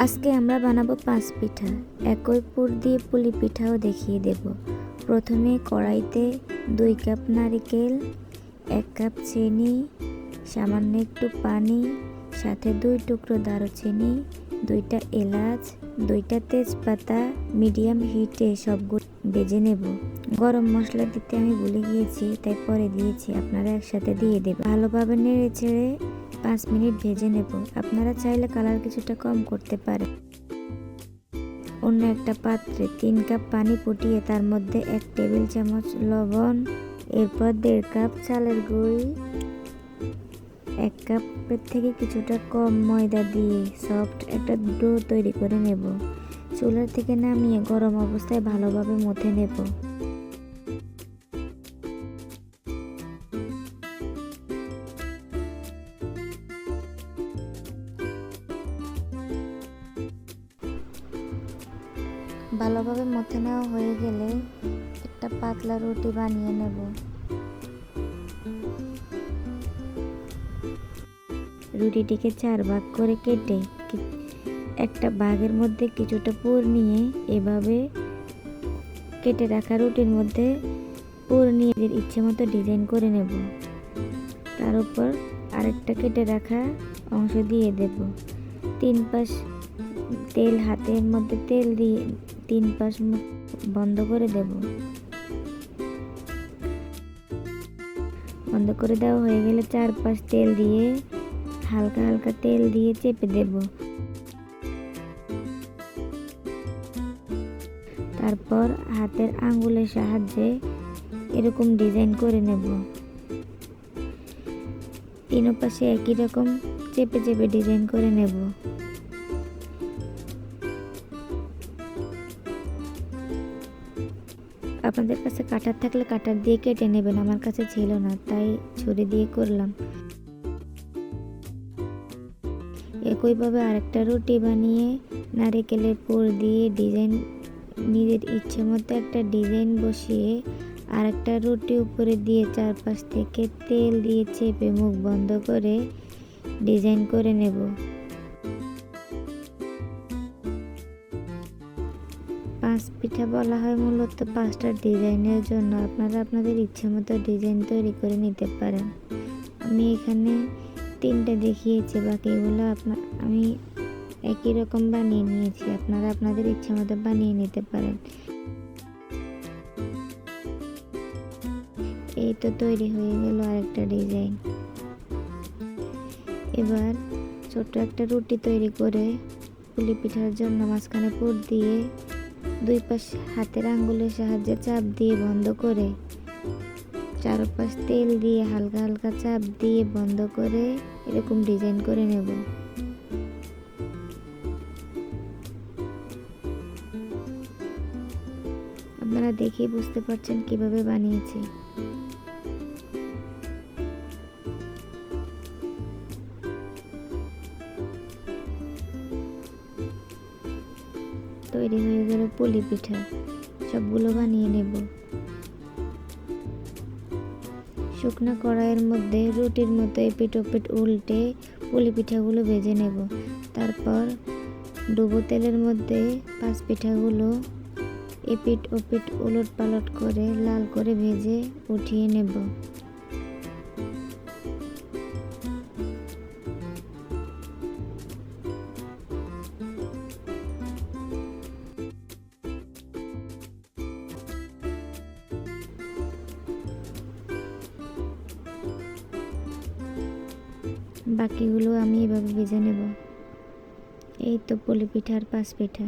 আজকে আমরা বানাবো 5 পিঠা। একই পুর দিয়ে পুলি পিঠাও দেখিয়ে দেব। প্রথমে কড়াইতে 2 কাপ নারকেল, 1 কাপ চিনি, সামান্য একটু পানি, সাথে 2 টুকরো দারুচিনি, 2টা এলাচ, 2টা তেজপাতা মিডিয়াম হিটে সবগুলো ভেজে নেব। গরম মশলা দিতে আমি ভুলে গিয়েছি, তাই পরে দিয়েছি, আপনারা একসাথে দিয়ে দেবেন। ভালোভাবে নেড়ে ছেড়ে 5 মিনিট ভেজে নেব। আপনারা চাইলে কালার কিছুটা কম করতে পারেন। অন্য একটা পাত্রে 3 কাপ পানি ফুটিয়ে তার মধ্যে 1 টেবিল চামচ লবণ, এরপর 1.5 কাপ চালের গুঁড়ি, 1 কাপের থেকে কিছুটা কম ময়দা দিয়ে সফট একটা ডো তৈরি করে নেব। চুলা থেকে নামিয়ে গরম অবস্থায় ভালোভাবে মথে নেব। ভালোভাবে মথে নেওয়া হয়ে গেলে একটা পাতলা রুটি বানিয়ে নেব। রুটিটিকে 4 ভাগ করে কেটে একটা ভাগের মধ্যে কিছুটা পুর নিয়ে এভাবে কেটে রাখা রুটির মধ্যে পুর নিয়ে ইচ্ছে মতো ডিজাইন করে নেব। তার উপর আরেকটা কেটে রাখা অংশ দিয়ে দেব। 3 পাশ তেল, হাতের মধ্যে তেল দিয়ে 3 পাশ বন্ধ করে দেব। বন্ধ করে দেওয়া হয়ে গেলে 4 পাশ তেল দিয়ে হালকা হালকা তেল দিয়ে চেপে দেব। তারপর হাতের আঙ্গুলের সাহায্যে এরকম ডিজাইন করে নেব। 3 পাশে একই রকম চেপে চেপে ডিজাইন করে নেব। আপনাদের কাছে কাটার থাকলে কাটার দিয়ে কেটে নেবেন, আমার কাছে ছিল না তাই ছুরি দিয়ে করলাম। একইভাবে আরেকটা রুটি বানিয়ে নারকেলের পুর দিয়ে ডিজাইন, নিজের ইচ্ছে মতো একটা ডিজাইন বসিয়ে আরেকটা রুটি উপরে দিয়ে 4 পাশ থেকে তেল দিয়ে চেপে মুখ বন্ধ করে ডিজাইন করে নেব। 5 পিঠা বলা হয় মূলত 5টা ডিজাইনের জন্য। আপনারা আপনাদের ইচ্ছে মতো ডিজাইন তৈরি করে নিতে পারেন। আমি এখানে 3টা দেখিয়েছি, বাকিগুলো আমি একই রকম বানিয়ে নিয়েছি। আপনারা আপনাদের ইচ্ছে মতো বানিয়ে নিতে পারেন। এই তো তৈরি হয়ে গেল আরেকটা ডিজাইন। এবার ছোট একটা রুটি তৈরি করে পুলি পিঠার জন্য মাঝখানে পুর দিয়ে 2 পাশ হাতের আঙ্গুলের সাহায্যে চাপ দিয়ে বন্ধ করে 4 পাশ তেল দিয়ে হালকা হালকা চাপ দিয়ে বন্ধ করে এরকম ডিজাইন করে নেব। আপনারা দেখে বুঝতে পারছেন কিভাবে বানিয়েছি। তৈরি হয়ে গেল পুলি পিঠা। সবগুলো বানিয়ে নেব। শুকনো কড়াইয়ের মধ্যে রুটির মতো এপিট ওপিট উল্টে পুলি পিঠাগুলো ভেজে নেব। তারপর ডুবো তেলের মধ্যে 5 পিঠাগুলো এপিট ওপিট উলট পালট করে লাল করে ভেজে উঠিয়ে নেব। বাকিগুলো আমি এভাবে ভেজে নেব। এই তো পুলি পিঠার 5 পিঠা।